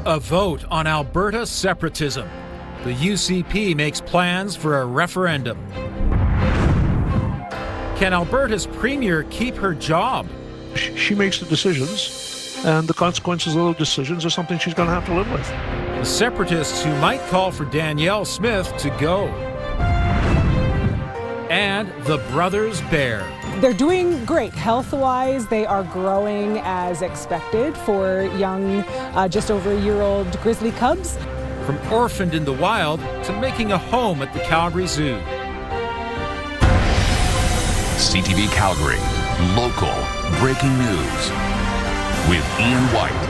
A vote on Alberta separatism. The UCP makes plans for a referendum. Can Alberta's premier keep her job? She makes the decisions, and the consequences of those decisions are something she's going to have to live with. The separatists who might call for Danielle Smith to go. And the brothers bear. They're doing great health-wise. They are growing as expected for young, just over a year-old grizzly cubs. From orphaned in the wild to making a home at the Calgary Zoo. CTV Calgary, local breaking news with Ian White.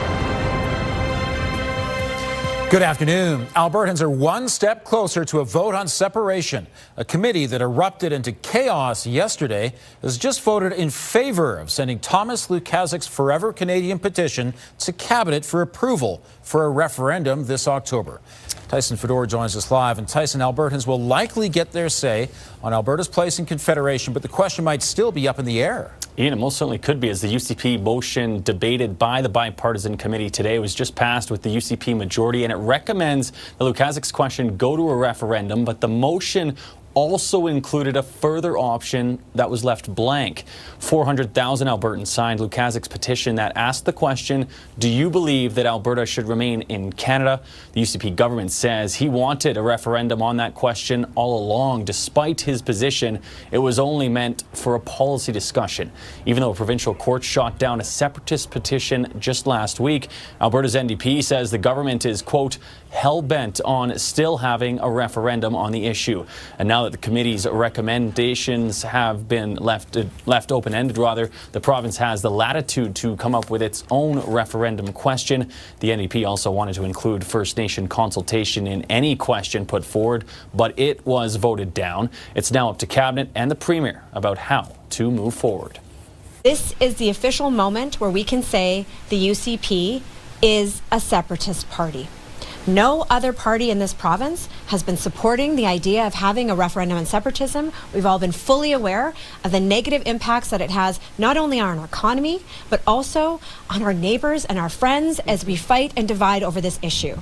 Good afternoon. Albertans are one step closer to a vote on separation. A committee that erupted into chaos yesterday has just voted in favor of sending Thomas Lukaszik's Forever Canadian petition to Cabinet for approval for a referendum this October. Tyson Fedor joins us live. And Tyson, Albertans will likely get their say on Alberta's place in Confederation, but the question might still be up in the air. Ian, it most certainly could be, as the UCP motion debated by the bipartisan committee today was just passed with the UCP majority, and it recommends the Lukaszik's question go to a referendum, but the motion also included a further option that was left blank. 400,000 Albertans signed Lukaszik's petition that asked the question, do you believe that Alberta should remain in Canada? The UCP government says he wanted a referendum on that question all along. Despite his position, it was only meant for a policy discussion. Even though a provincial court shot down a separatist petition just last week, Alberta's NDP says the government is, quote, hell-bent on still having a referendum on the issue. And now that the committee's recommendations have been left open-ended, the province has the latitude to come up with its own referendum question. The NDP also wanted to include First Nation consultation in any question put forward, but it was voted down. It's now up to Cabinet and the Premier about how to move forward. This is the official moment where we can say the UCP is a separatist party. No other party in this province has been supporting the idea of having a referendum on separatism. We've all been fully aware of the negative impacts that it has not only on our economy, but also on our neighbors and our friends as we fight and divide over this issue.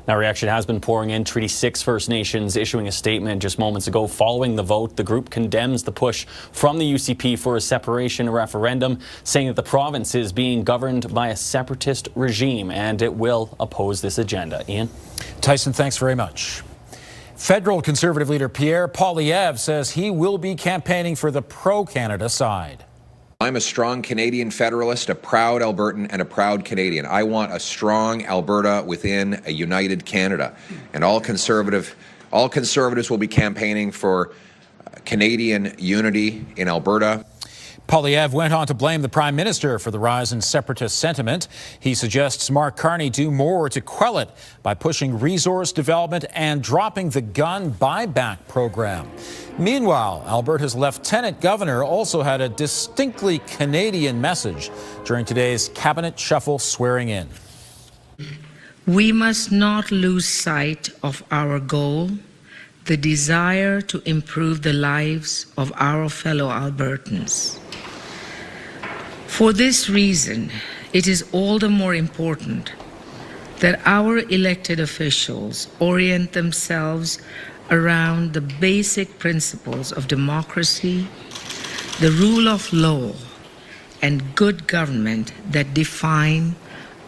Now, reaction has been pouring in. Treaty 6 First Nations issuing a statement just moments ago following the vote. The group condemns the push from the UCP for a separation referendum, saying that the province is being governed by a separatist regime and it will oppose this agenda. Ian? Tyson, thanks very much. Federal Conservative leader Pierre Poilievre says he will be campaigning for the pro-Canada side. I'm a strong Canadian federalist, a proud Albertan, and a proud Canadian. I want a strong Alberta within a united Canada. And all conservatives will be campaigning for Canadian unity in Alberta. Poilievre went on to blame the Prime Minister for the rise in separatist sentiment. He suggests Mark Carney do more to quell it by pushing resource development and dropping the gun buyback program. Meanwhile, Alberta's Lieutenant Governor also had a distinctly Canadian message during today's cabinet shuffle swearing in. We must not lose sight of our goal, the desire to improve the lives of our fellow Albertans. For this reason, it is all the more important that our elected officials orient themselves around the basic principles of democracy, the rule of law, and good government that define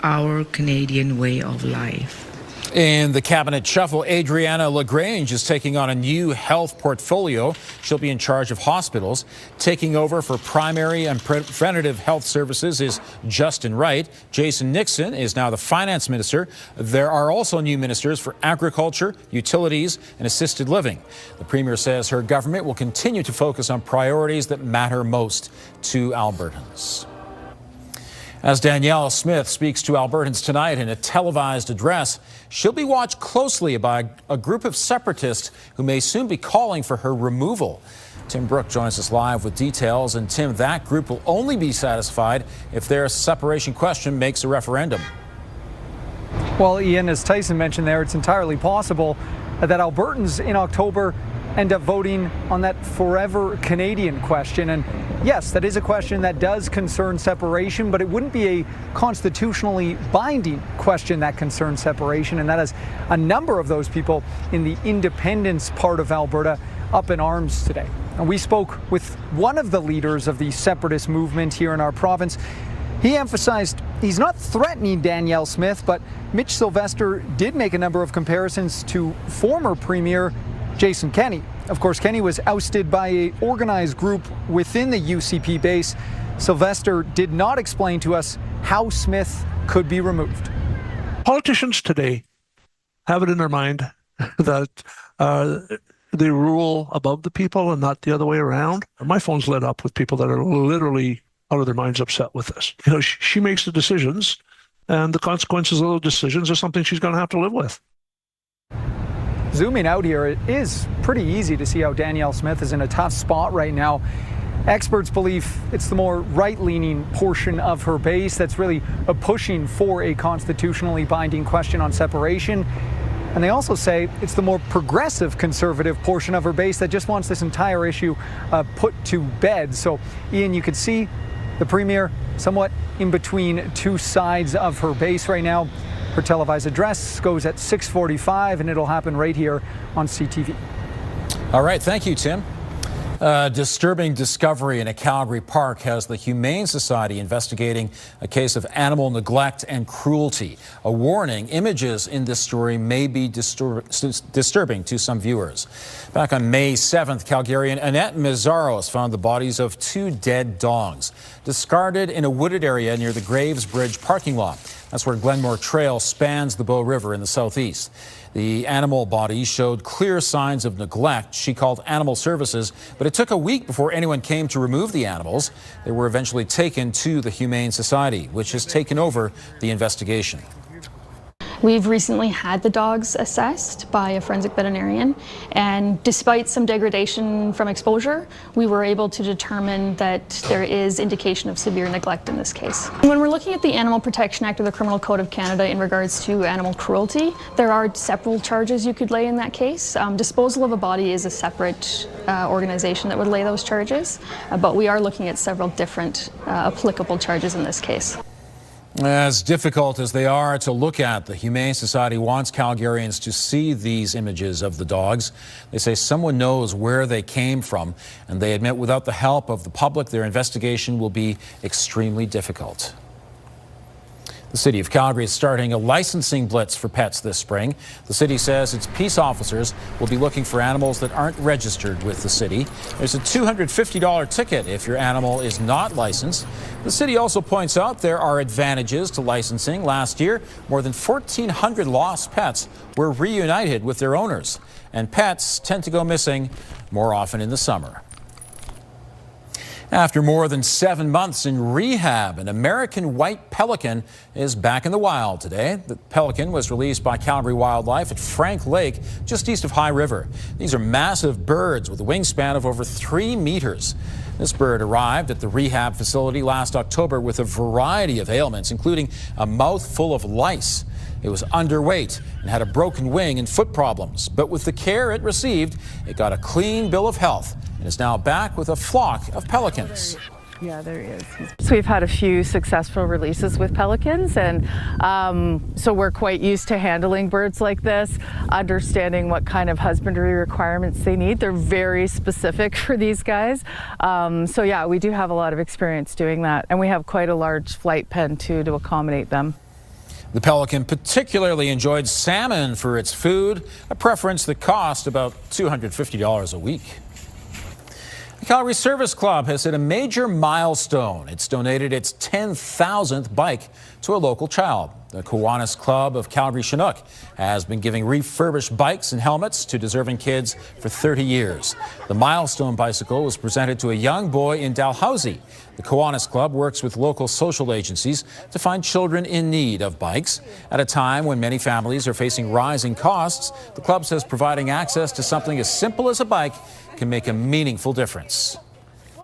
our Canadian way of life. In the cabinet shuffle, Adriana LaGrange is taking on a new health portfolio. She'll be in charge of hospitals. Taking over for primary and preventative health services is Justin Wright. Jason Nixon is now the finance minister. There are also new ministers for agriculture, utilities, and assisted living. The premier says her government will continue to focus on priorities that matter most to Albertans. As Danielle Smith speaks to Albertans tonight in a televised address, she'll be watched closely by a group of separatists who may soon be calling for her removal. Tim Brooke joins us live with details. And Tim, that group will only be satisfied if their separation question makes a referendum. Well, Ian, as Tyson mentioned there, it's entirely possible that Albertans in October end up voting on that forever Canadian question. And yes, that is a question that does concern separation, but it wouldn't be a constitutionally binding question that concerns separation, and that has a number of those people in the independence part of Alberta up in arms today. And we spoke with one of the leaders of the separatist movement here in our province. He emphasized he's not threatening Danielle Smith, but Mitch Sylvester did make a number of comparisons to former Premier Jason Kenney. Of course, Kenney was ousted by an organized group within the UCP base. Sylvester did not explain to us how Smith could be removed. Politicians today have it in their mind that they rule above the people and not the other way around. My phone's lit up with people that are literally out of their minds upset with this. You know, she makes the decisions, and the consequences of those decisions are something she's going to have to live with. Zooming out here, it is pretty easy to see how Danielle Smith is in a tough spot right now. Experts believe it's the more right-leaning portion of her base that's really pushing for a constitutionally binding question on separation. And they also say it's the more progressive conservative portion of her base that just wants this entire issue put to bed. So, Ian, you could see the Premier somewhat in between two sides of her base right now. Her televised address goes at 6:45, and it'll happen right here on CTV. All right, thank you, Tim. Disturbing discovery in a Calgary park has the Humane Society investigating a case of animal neglect and cruelty. A warning, images in this story may be disturbing to some viewers. Back on May 7th, Calgarian Annette Mizzaros found the bodies of two dead dogs, discarded in a wooded area near the Graves Bridge parking lot. That's where Glenmore Trail spans the Bow River in the southeast. The animal bodies showed clear signs of neglect. She called animal services, but it took a week before anyone came to remove the animals. They were eventually taken to the Humane Society, which has taken over the investigation. We've recently had the dogs assessed by a forensic veterinarian, and despite some degradation from exposure, we were able to determine that there is indication of severe neglect in this case. When we're looking at the Animal Protection Act or the Criminal Code of Canada in regards to animal cruelty, there are several charges you could lay in that case. Disposal of a body is a separate organization that would lay those charges, but we are looking at several different applicable charges in this case. As difficult as they are to look at, the Humane Society wants Calgarians to see these images of the dogs. They say someone knows where they came from, and they admit without the help of the public, their investigation will be extremely difficult. The City of Calgary is starting a licensing blitz for pets this spring. The city says its peace officers will be looking for animals that aren't registered with the city. There's a $250 ticket if your animal is not licensed. The city also points out there are advantages to licensing. Last year, more than 1,400 lost pets were reunited with their owners. And pets tend to go missing more often in the summer. After more than 7 months in rehab, an American white pelican is back in the wild today. The pelican was released by Calgary Wildlife at Frank Lake, just east of High River. These are massive birds with a wingspan of over 3 meters. This bird arrived at the rehab facility last October with a variety of ailments, including a mouth full of lice. It was underweight and had a broken wing and foot problems. But with the care it received, it got a clean bill of health and is now back with a flock of pelicans. Yeah, there he is. So we've had a few successful releases with pelicans, and so we're quite used to handling birds like this, understanding what kind of husbandry requirements they need. They're very specific for these guys. So yeah, we do have a lot of experience doing that, and we have quite a large flight pen too to accommodate them. The pelican particularly enjoyed salmon for its food, a preference that cost about $250 a week. The Calgary Service Club has hit a major milestone. It's donated its 10,000th bike to a local child. The Kiwanis Club of Calgary Chinook has been giving refurbished bikes and helmets to deserving kids for 30 years. The milestone bicycle was presented to a young boy in Dalhousie. The Kiwanis Club works with local social agencies to find children in need of bikes. At a time when many families are facing rising costs, the club says providing access to something as simple as a bike can make a meaningful difference.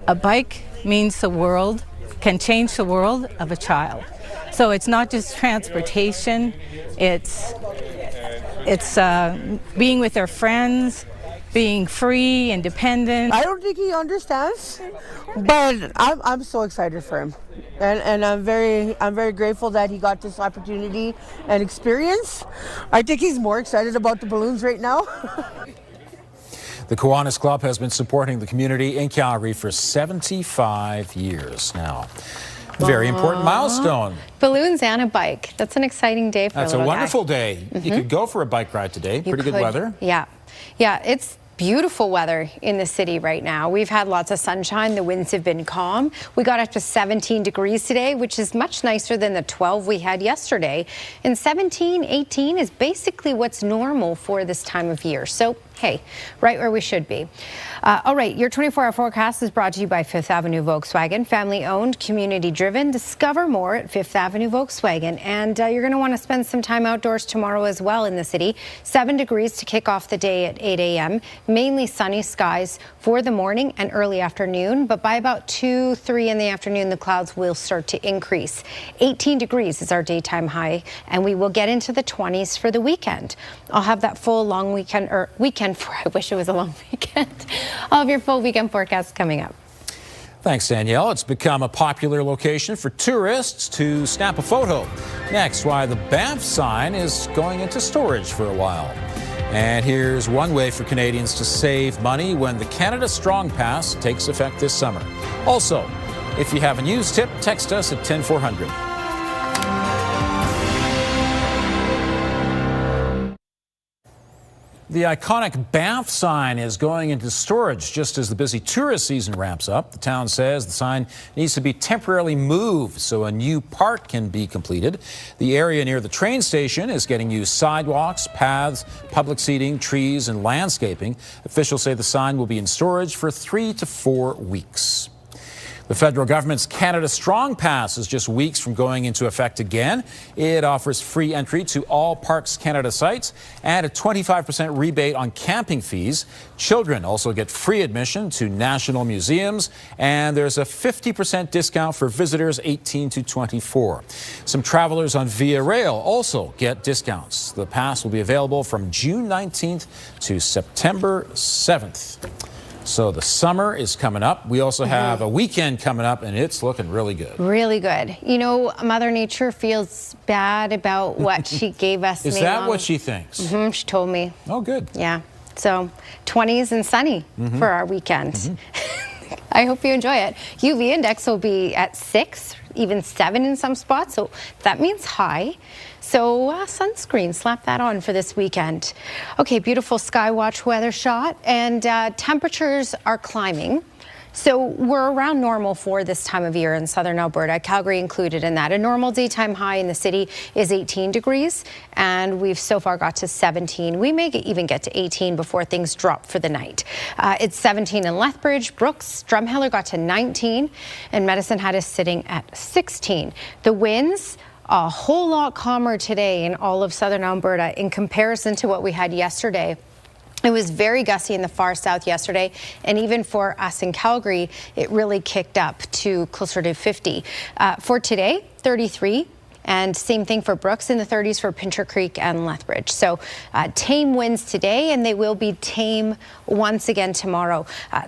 A bike means the world, can change the world of a child. So it's not just transportation, it's being with their friends, being free, independent. I don't think he understands, but I'm so excited for him, and I'm very grateful that he got this opportunity and experience. I think he's more excited about the balloons right now. The Kiwanis Club has been supporting the community in Calgary for 75 years now. Very important milestone. Balloons and a bike. That's an exciting day for That's a wonderful day. You could go for a bike ride today. Pretty good weather. Yeah. Yeah, it's beautiful weather in the city right now. We've had lots of sunshine. The winds have been calm. We got up to 17 degrees today, which is much nicer than the 12 we had yesterday. And 17, 18 is basically what's normal for this time of year. So, hey, right where we should be. All right, your 24-hour forecast is brought to you by Fifth Avenue Volkswagen. Family-owned, community-driven. Discover more at Fifth Avenue Volkswagen. And you're going to want to spend some time outdoors tomorrow as well in the city. 7 degrees to kick off the day at 8 a.m. Mainly sunny skies for the morning and early afternoon. But by about 2, 3 in the afternoon, the clouds will start to increase. 18 degrees is our daytime high, and we will get into the 20s for the weekend. I'll have that full long weekend, I wish it was a long weekend. I'll have your full weekend forecast coming up. Thanks, Danielle. It's become a popular location for tourists to snap a photo. Next, why the Banff sign is going into storage for a while. And here's one way for Canadians to save money when the Canada Strong Pass takes effect this summer. Also, if you have a news tip, text us at 10400. The iconic Banff sign is going into storage just as the busy tourist season ramps up. The town says the sign needs to be temporarily moved so a new part can be completed. The area near the train station is getting used sidewalks, paths, public seating, trees, and landscaping. Officials say the sign will be in storage for 3 to 4 weeks. The federal government's Canada Strong Pass is just weeks from going into effect again. It offers free entry to all Parks Canada sites and a 25% rebate on camping fees. Children also get free admission to national museums, and there's a 50% discount for visitors 18 to 24. Some travelers on Via Rail also get discounts. The pass will be available from June 19th to September 7th. So the summer is coming up. We also have a weekend coming up, and it's looking really good. Really good. You know, Mother Nature feels bad about what she gave us. Is that what she thinks? She told me. Oh, good. Yeah. So 20s and sunny for our weekend. I hope you enjoy it. UV index will be at 6, even 7 in some spots. So that means high. So sunscreen, slap that on for this weekend. Okay, beautiful Skywatch weather shot, and temperatures are climbing. So we're around normal for this time of year in southern Alberta, Calgary included in that. A normal daytime high in the city is 18 degrees, and we've so far got to 17. We may even get to 18 before things drop for the night. It's 17 in Lethbridge, Brooks, Drumheller got to 19, and Medicine Hat is sitting at 16. The winds, a whole lot calmer today in all of southern Alberta in comparison to what we had yesterday. It was very gusty in the far south yesterday, and even for us in Calgary, it really kicked up to closer to 50. For today, 33. And same thing for Brooks, in the 30s for Pincher Creek and Lethbridge. So tame winds today, and they will be tame once again tomorrow.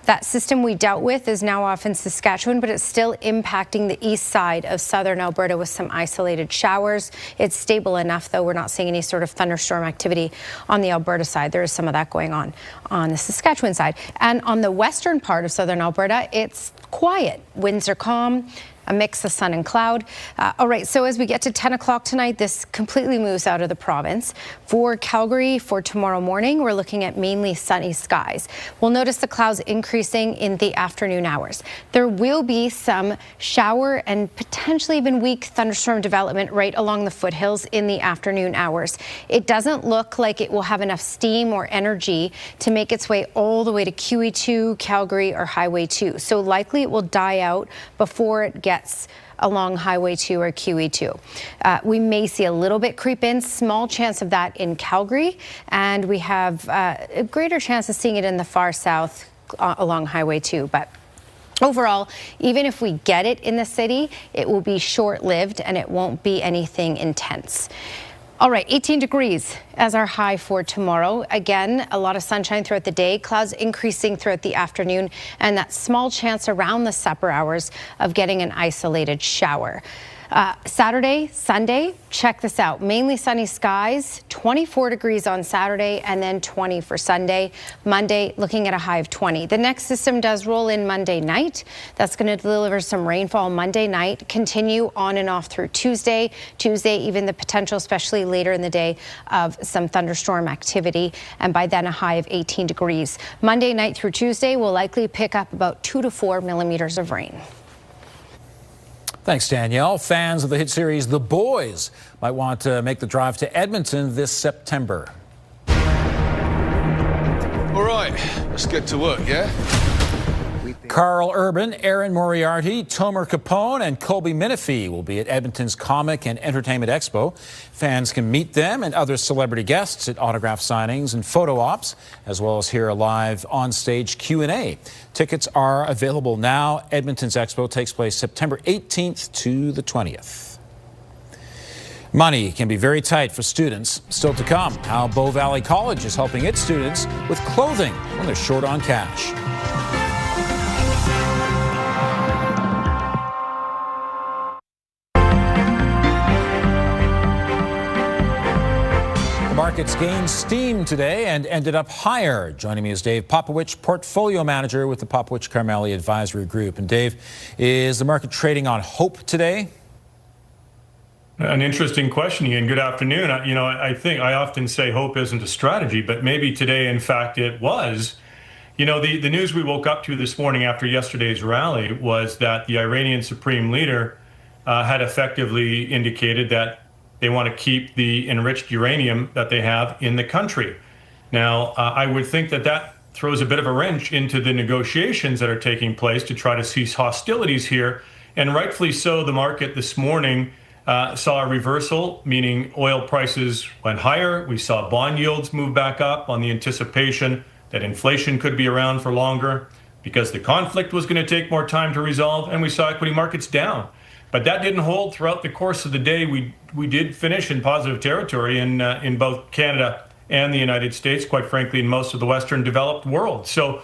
That system we dealt with is now off in Saskatchewan, but it's still impacting the east side of southern Alberta with some isolated showers. It's stable enough, though. We're not seeing any sort of thunderstorm activity on the Alberta side. There is some of that going on the Saskatchewan side. And on the western part of southern Alberta, it's quiet. Winds are calm. A mix of sun and cloud. All right, so as we get to 10 o'clock tonight, this completely moves out of the province. For Calgary, for tomorrow morning, we're looking at mainly sunny skies. We'll notice the clouds increasing in the afternoon hours. There will be some shower and potentially even weak thunderstorm development right along the foothills in the afternoon hours. It doesn't look like it will have enough steam or energy to make its way all the way to QE2, Calgary, or Highway 2. So likely it will die out before it gets along Highway 2 or QE2. We may see a little bit creep in, small chance of that in Calgary, and we have a greater chance of seeing it in the far south along Highway 2. But overall, even if we get it in the city, it will be short-lived and it won't be anything intense. All right, 18 degrees as our high for tomorrow. Again, a lot of sunshine throughout the day, clouds increasing throughout the afternoon, and that small chance around the supper hours of getting an isolated shower. Saturday, Sunday, check this out. Mainly sunny skies, 24 degrees on Saturday and then 20 for Sunday. Monday, looking at a high of 20. The next system does roll in Monday night. That's going to deliver some rainfall Monday night, continue on and off through Tuesday. Tuesday, even the potential, especially later in the day, of some thunderstorm activity. And by then, a high of 18 degrees. Monday night through Tuesday will likely pick up about 2 to 4 millimeters of rain. Thanks, Danielle. Fans of the hit series The Boys might want to make the drive to Edmonton this September. All right, let's get to work, yeah? Carl Urban, Aaron Moriarty, Tomer Capone, and Colby Minifee will be at Edmonton's Comic and Entertainment Expo. Fans can meet them and other celebrity guests at autograph signings and photo ops, as well as hear a live on-stage Q&A. Tickets are available now. Edmonton's Expo takes place September 18th to the 20th. Money can be very tight for students. Still to come, how Bow Valley College is helping its students with clothing when they're short on cash. Markets gained steam today and ended up higher. Joining me is Dave Popowich, Portfolio Manager with the Popowich Carmeli Advisory Group. And Dave, is the market trading on hope today? An interesting question, Ian. Good afternoon. I think I often say hope isn't a strategy, but maybe today, in fact, it was. The news we woke up to this morning after yesterday's rally was that the Iranian Supreme Leader had effectively indicated that they want to keep the enriched uranium that they have in the country. Now, I would think that throws a bit of a wrench into the negotiations that are taking place to try to cease hostilities here. And rightfully so, the market this morning saw a reversal, meaning oil prices went higher. We saw bond yields move back up on the anticipation that inflation could be around for longer because the conflict was going to take more time to resolve. And we saw equity markets down. But that didn't hold throughout the course of the day. We did finish in positive territory in both Canada and the United States, quite frankly, in most of the Western developed world. So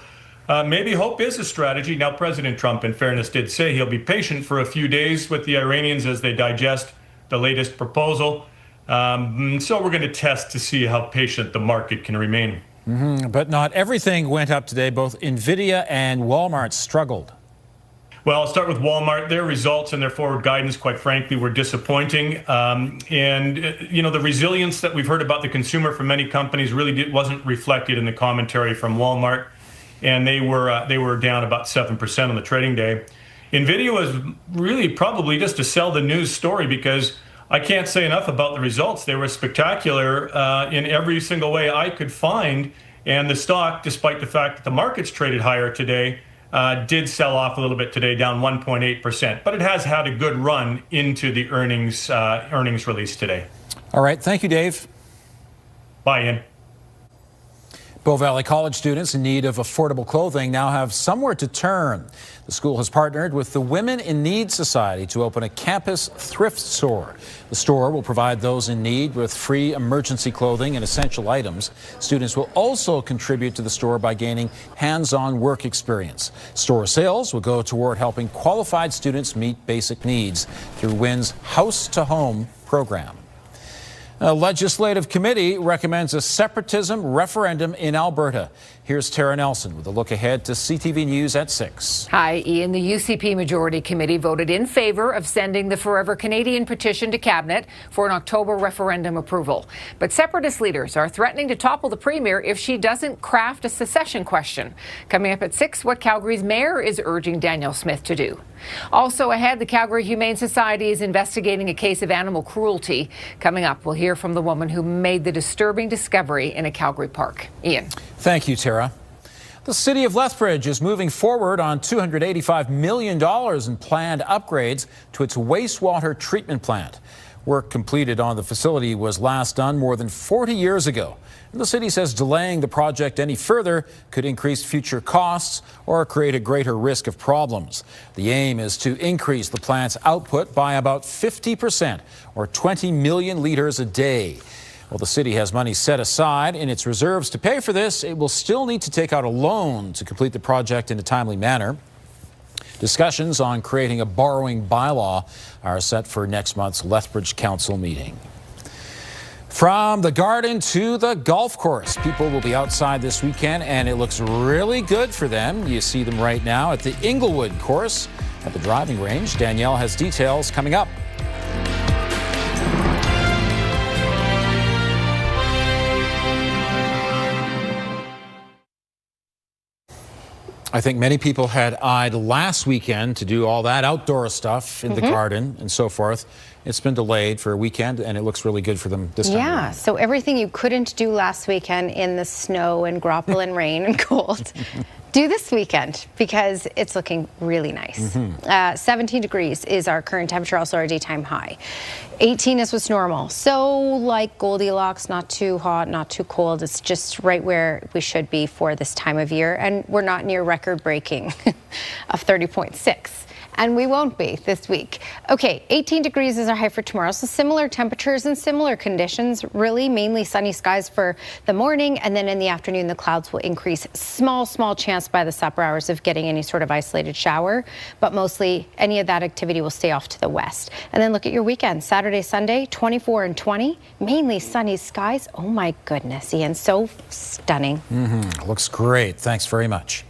maybe hope is a strategy. Now, President Trump, in fairness, did say he'll be patient for a few days with the Iranians as they digest the latest proposal. So we're going to test to see how patient the market can remain. But not everything went up today. Both NVIDIA and Walmart struggled. Well, I'll start with Walmart. Their results and their forward guidance, quite frankly, were disappointing. The resilience that we've heard about the consumer from many companies really wasn't reflected in the commentary from Walmart. And they were down about 7% on the trading day. NVIDIA was really probably just to sell the news story because I can't say enough about the results. They were spectacular in every single way I could find. And the stock, despite the fact that the markets traded higher today, did sell off a little bit today, down 1.8%. But it has had a good run into the earnings release today. All right. Thank you, Dave. Bye, Ian. Bow Valley College students in need of affordable clothing now have somewhere to turn. The school has partnered with the Women in Need Society to open a campus thrift store. The store will provide those in need with free emergency clothing and essential items. Students will also contribute to the store by gaining hands-on work experience. Store sales will go toward helping qualified students meet basic needs through WIN's House to Home program. A legislative committee recommends a separatism referendum in Alberta. Here's Tara Nelson with a look ahead to CTV News at 6. Hi, Ian. The UCP Majority Committee voted in favor of sending the Forever Canadian petition to Cabinet for an October referendum approval. But separatist leaders are threatening to topple the Premier if she doesn't craft a secession question. Coming up at 6, what Calgary's mayor is urging Danielle Smith to do. Also ahead, the Calgary Humane Society is investigating a case of animal cruelty. Coming up, we'll hear from the woman who made the disturbing discovery in a Calgary park. Ian. Thank you, Tara. The city of Lethbridge is moving forward on $285 million in planned upgrades to its wastewater treatment plant. Work completed on the facility was last done more than 40 years ago. The city says delaying the project any further could increase future costs or create a greater risk of problems. The aim is to increase the plant's output by about 50%, or 20 million litres a day. Well, the city has money set aside in its reserves to pay for this. It will still need to take out a loan to complete the project in a timely manner. Discussions on creating a borrowing bylaw are set for next month's Lethbridge Council meeting. From the garden to the golf course, people will be outside this weekend, and it looks really good for them. You see them right now at the Inglewood course at the driving range. Danielle has details coming up. I think many people had eyed last weekend to do all that outdoor stuff in the garden and so forth. It's been delayed for a weekend, and it looks really good for them this time. Yeah, so everything you couldn't do last weekend in the snow and grapple and rain and cold, do this weekend because it's looking really nice. 17 degrees is our current temperature, also our daytime high. 18 is what's normal. So like Goldilocks, not too hot, not too cold. It's just right where we should be for this time of year. And we're not near record breaking of 30.6. And we won't be this week. Okay, 18 degrees is our high for tomorrow. So similar temperatures and similar conditions, really mainly sunny skies for the morning. And then in the afternoon, the clouds will increase. Small chance by the supper hours of getting any sort of isolated shower. But mostly any of that activity will stay off to the west. And then look at your weekend. Saturday, Sunday, 24 and 20. Mainly sunny skies. Oh my goodness, Ian, so stunning. Looks great. Thanks very much.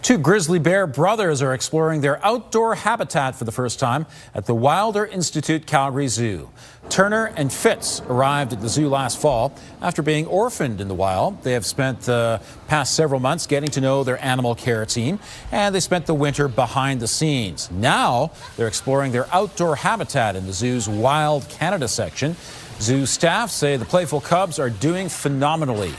Two grizzly bear brothers are exploring their outdoor habitat for the first time at the Wilder Institute Calgary Zoo. Turner and Fitz arrived at the zoo last fall after being orphaned in the wild. They have spent the past several months getting to know their animal care team, and they spent the winter behind the scenes. Now they're exploring their outdoor habitat in the zoo's Wild Canada section. Zoo staff say the playful cubs are doing phenomenally.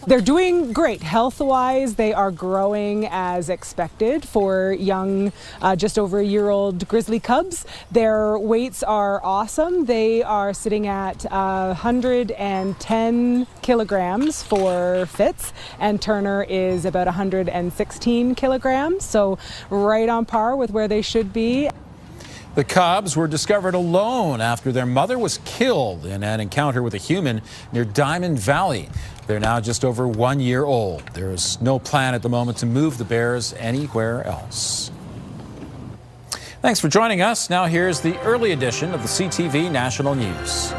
They're doing great health-wise. They are growing as expected for young, just over a year-old grizzly cubs. Their weights are awesome. They are sitting at 110 kilograms for Fitz, and Turner is about 116 kilograms, so right on par with where they should be. The cubs were discovered alone after their mother was killed in an encounter with a human near Diamond Valley. They're now just over 1 year old. There is no plan at the moment to move the bears anywhere else. Thanks for joining us. Now here's the early edition of the CTV National News.